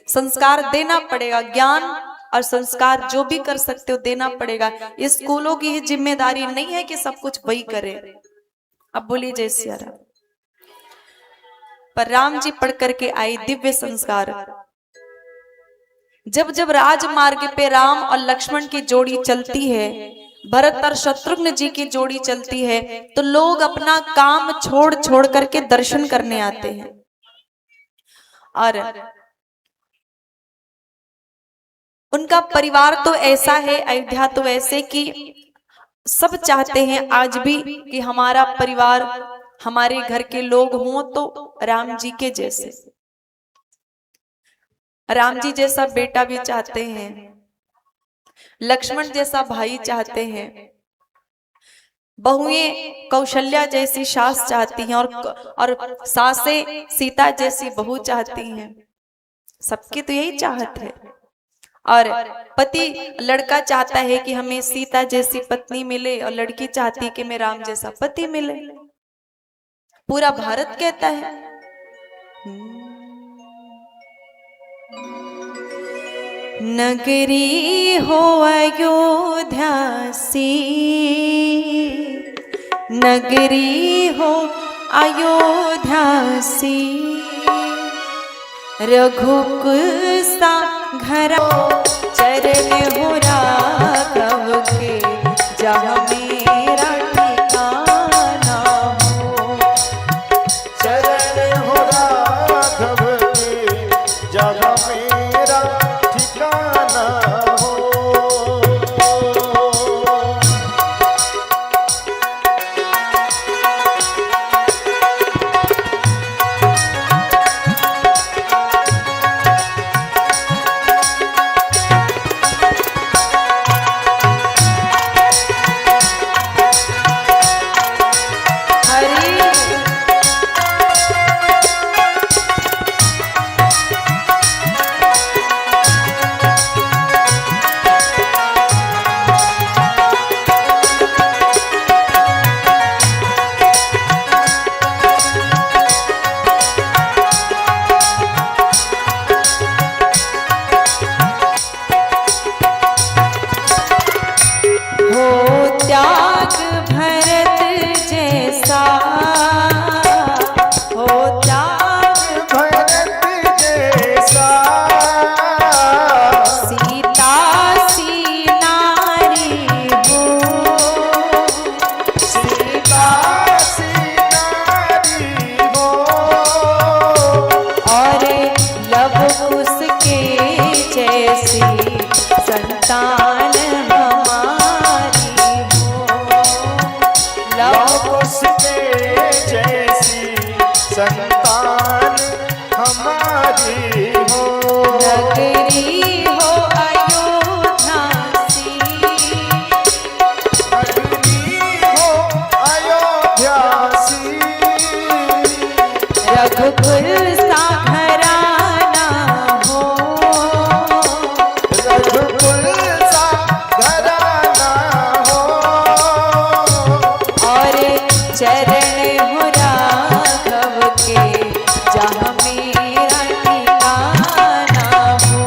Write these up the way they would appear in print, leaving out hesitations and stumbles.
संस्कार देना पड़ेगा, ज्ञान और संस्कार जो भी कर सकते हो देना पड़ेगा। स्कूलों की ही जिम्मेदारी नहीं है कि सब कुछ वही करे। अब बोलिए जय सिया राम। पर राम जी पढ़ करके आई दिव्य संस्कार। जब जब राजमार्ग पे राम और लक्ष्मण की जोड़ी चलती है, भरत और शत्रुघ्न जी की जोड़ी चलती है, तो लोग अपना काम छोड़ छोड़ करके दर्शन करने आते हैं। और उनका परिवार तो ऐसा है, अयोध्या तो ऐसे कि सब चाहते हैं आज भी कि हमारा परिवार, हमारे घर के लोग हों तो राम जी के जैसे। राम जी जैसा बेटा भी चाहते हैं, लक्ष्मण जैसा भाई चाहते हैं, बहुएं कौशल्या जैसी सास चाहती हैं, और सासें सीता जैसी बहू चाहती हैं। सबकी तो यही चाहत है। और पति, लड़का चाहता है कि हमें सीता जैसी पत्नी मिले, और लड़की चाहती है कि मैं राम जैसा पति मिले। पूरा भारत कहता है। नगरी हो अयोध्या सी, नगरी हो अयोध्या सी, रघुकुल सा घर चरण हो राघव के, जहाँ मेरा ठिकाना हो। चरण हो राघव के, जहाँ मेरा ठिकाना हो। संतान हमारी हो, लव उसके जैसी संतान हमारी हो। नगरी हो अयोध्या सी, नगरी हो अयोध्या सी, रघुकुल सा घराना हो, रघुकुल सा घराना हो। और चरण हो राघव के, जहाँ मेरा ठिकाना हो।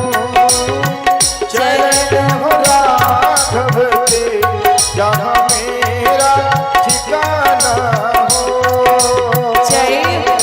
चरण हो राघव के, जहाँ मेरा ठिकाना हो। जय हो।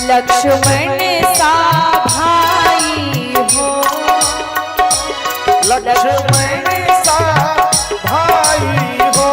लक्ष्मण सा भाई हो, लक्ष्मण सा भाई हो,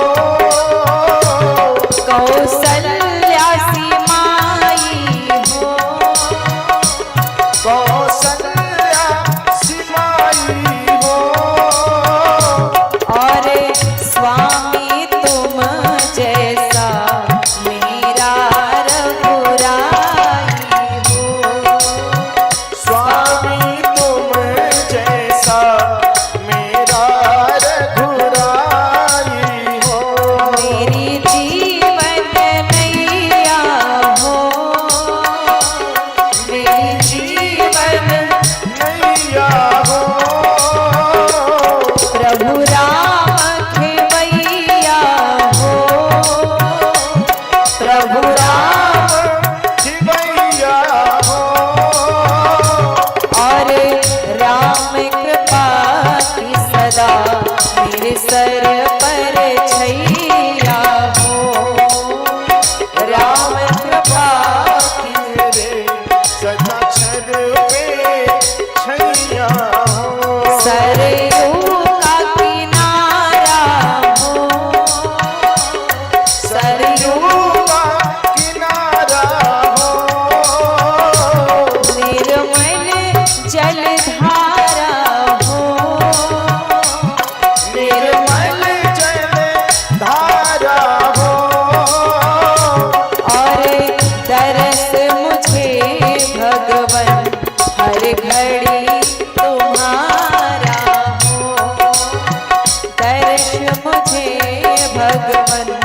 भगवन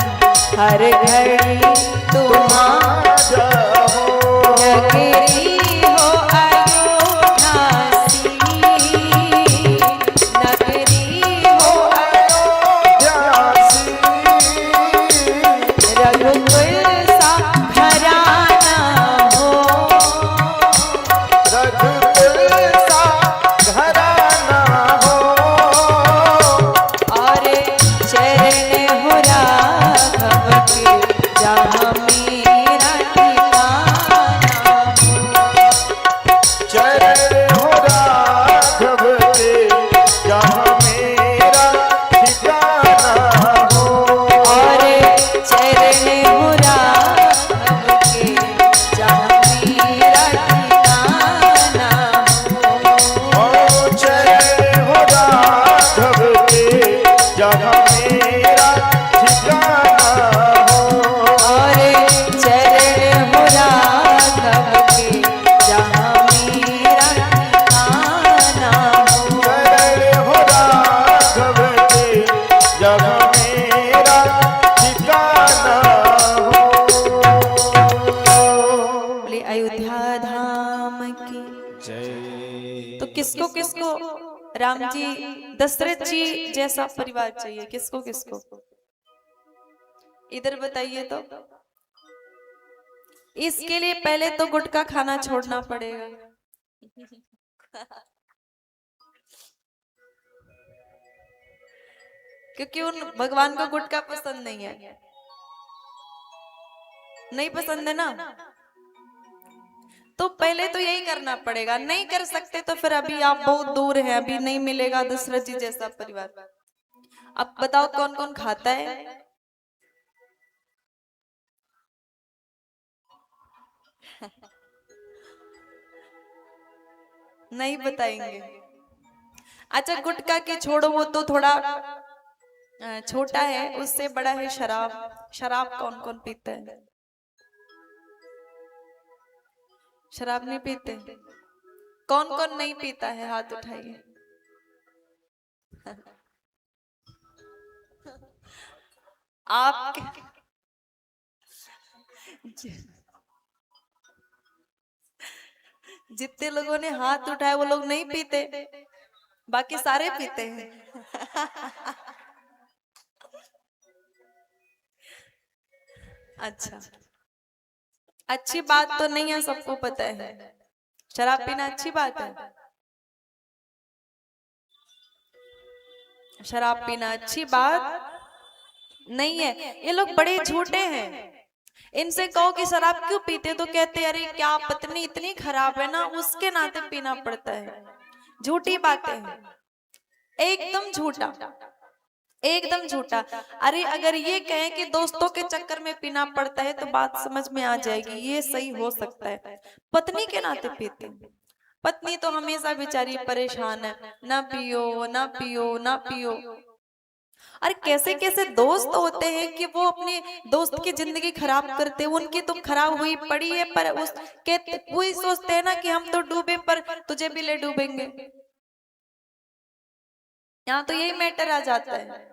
हर घड़ी तुम्हारा नगरी हो अयोध्या सी, नगरी हो रघुकुल सा घराना हो, और चरण हो राघव के जहाँ मेरा ठिकाना हो, और चरण हो राघव के जहाँ मेरा ठिकाना हो, और चरण हो राघव के जहाँ मेरा ठिकाना हो। बोले अयोध्या धाम की। तो किसको किसको राम जी दशरथ जी जैसा परिवार चाहिए, किसको किसको इधर बताइए तो। इसके लिए पहले तो गुटखा खाना छोड़ना पड़ेगा। क्योंकि उन भगवान को गुटखा पसंद नहीं है, नहीं पसंद है ना, तो पहले तो यही करना पड़ेगा। नहीं कर सकते तो फिर अभी आप बहुत दूर हैं, अभी नहीं मिलेगा दशरथ जी जैसा परिवार। अब बताओ कौन कौन खाता है? नहीं बताएंगे। अच्छा गुटखा की छोड़ो, वो तो थोड़ा छोटा है, उससे बड़ा है शराब। शराब कौन कौन पीता है? शराब नहीं पीते? कौन कौन नहीं पीता है? हाथ उठाइए। आप जितने लोगों ने हाथ उठाए वो लोग नहीं पीते, बाकी सारे पीते हैं। अच्छा, अच्छी बात तो नहीं है, सबको पता है शराब पीना अच्छी बात है। शराब पीना अच्छी बात नहीं है। ये लोग बड़े झूठे हैं। इनसे कहो कि शराब क्यों पीते तो कहते अरे क्या पत्नी इतनी खराब है ना, उसके नाते पीना पड़ता है। झूठी बातें हैं, एकदम झूठा, एकदम झूठा। अरे अगर ये कहें कि दोस्तों के चक्कर में पीना पड़ता है तो बात समझ में आ जाएगी, ये सही हो सकता है। पत्नी के नाते पीते, पत्नी तो हमेशा बेचारी परेशान है, ना पियो ना पियो ना पियो। अरे कैसे कैसे दोस्त होते हैं कि वो अपने दोस्त की जिंदगी खराब करते हैं। उनकी तो खराब हुई पड़ी है, पर उस के वही सोचते हैं ना कि हम तो डूबे पर तुझे भी ले डूबेंगे। यहाँ तो यही मैटर आ जाता है।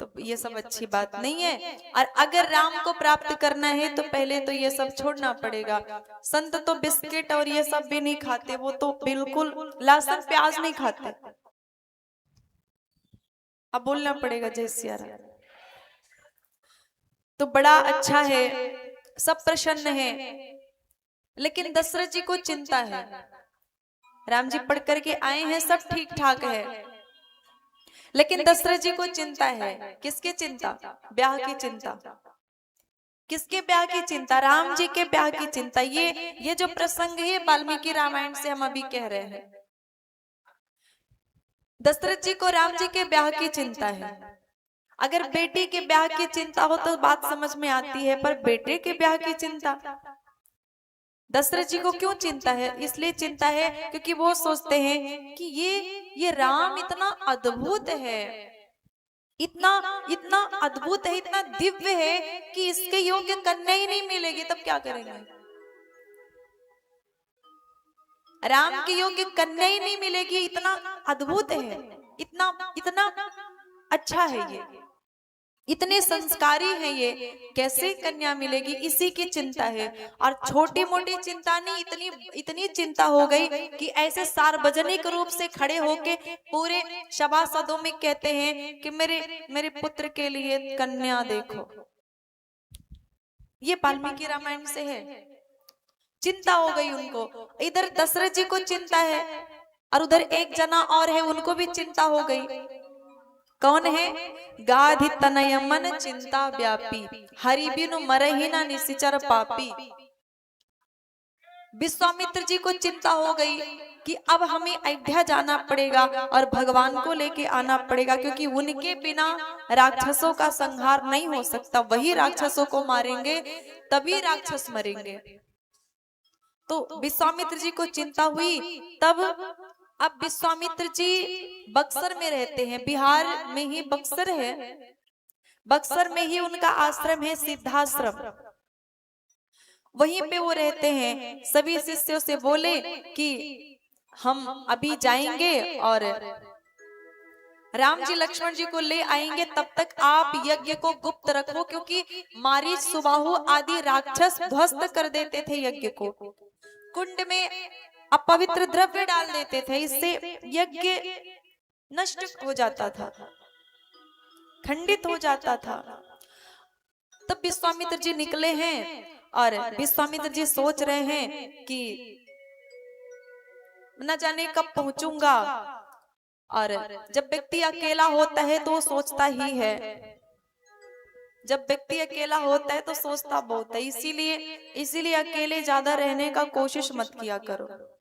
तो ये सब अच्छी बात नहीं है। और अगर राम को प्राप्त करना है तो पहले तो ये सब छोड़ना पड़ेगा। संत तो बिस्किट और ये सब भी नहीं खाते, वो तो बिल्कुल लहसुन प्याज नहीं खाते। अब बोलना पड़ेगा जय सिया राम। तो बड़ा अच्छा है, सब प्रसन्न है, लेकिन दशरथ जी को चिंता है। राम जी पढ़ करके आए हैं, सब ठीक ठाक है, लेकिन दशरथ जी को चिंता है। किसकी चिंता? ब्याह की चिंता। किसके ब्याह की चिंता? राम जी के ब्याह की चिंता। ये जो प्रसंग है वाल्मीकि रामायण से हम अभी कह रहे हैं। दशरथ जी को राम जी के ब्याह की चिंता है। अगर बेटी के ब्याह की चिंता हो तो बात समझ में आती है, पर बेटे के ब्याह की चिंता दशरथ जी को क्यों चिंता है? इसलिए चिंता है क्योंकि वो सोचते हैं कि ये राम इतना अद्भुत है, इतना इतना अद्भुत है, इतना दिव्य है कि इसके योग्य कन्या ही नहीं मिलेगी, तब क्या करेंगे? राम के योग्य कन्या ही नहीं मिलेगी, इतना अद्भुत है, इतना इतना अच्छा है ये। इतने संस्कारी हैं ये, कैसे कन्या मिलेगी, इसी की चिंता है। और छोटी मोटी चिंता नहीं, इतनी इतनी चिंता हो गई कि ऐसे सार्वजनिक रूप से खड़े होके पूरे सभासदों में कहते हैं कि मेरे मेरे पुत्र के लिए कन्या देखो। ये वाल्मीकि रामायण से है। चिंता हो गई उनको, इधर दशरथ जी को चिंता है और उधर एक जना और है, उनको भी चिंता हो गई। कौन है? गाधि तनय मन चिंता व्यापी, हरि बिनु मरहि न निशिचर पापी। विश्वामित्र जी को चिंता हो गई कि अब हमें अयोध्या जाना पड़ेगा और भगवान को लेके आना पड़ेगा, क्योंकि उनके बिना राक्षसों का संहार नहीं हो सकता। वही राक्षसों को मारेंगे तभी राक्षस मरेंगे। तो विश्वामित्र जी को चिंता हुई। तब अब विश्वामित्र जी बक्सर में रहते हैं, बिहार में ही बक्सर है, बक्सर में ही उनका आश्रम है, सिद्धाश्रम। वहीं पे वो रहते हैं। सभी शिष्यों से बोले कि हम अभी जाएंगे और राम जी लक्ष्मण जी को ले आएंगे, तब तक आप यज्ञ को गुप्त रखो, क्योंकि मारीच सुबाहु आदि राक्षस ध्वस्त कर देते थे यज्ञ को। कुंड में अपवित्र द्रव्य डाल देते थे, इससे यज्ञ नष्ट हो जाता था, खंडित हो जाता था। तब विश्वामित्र जी निकले हैं और विश्वामित्र जी सोच रहे हैं कि न जाने कब पहुंचूंगा। और जब व्यक्ति अकेला होता है तो सोचता ही है, जब व्यक्ति अकेला होता है तो सोचता बहुत है। इसीलिए अकेले ज्यादा रहने का कोशिश मत किया करो।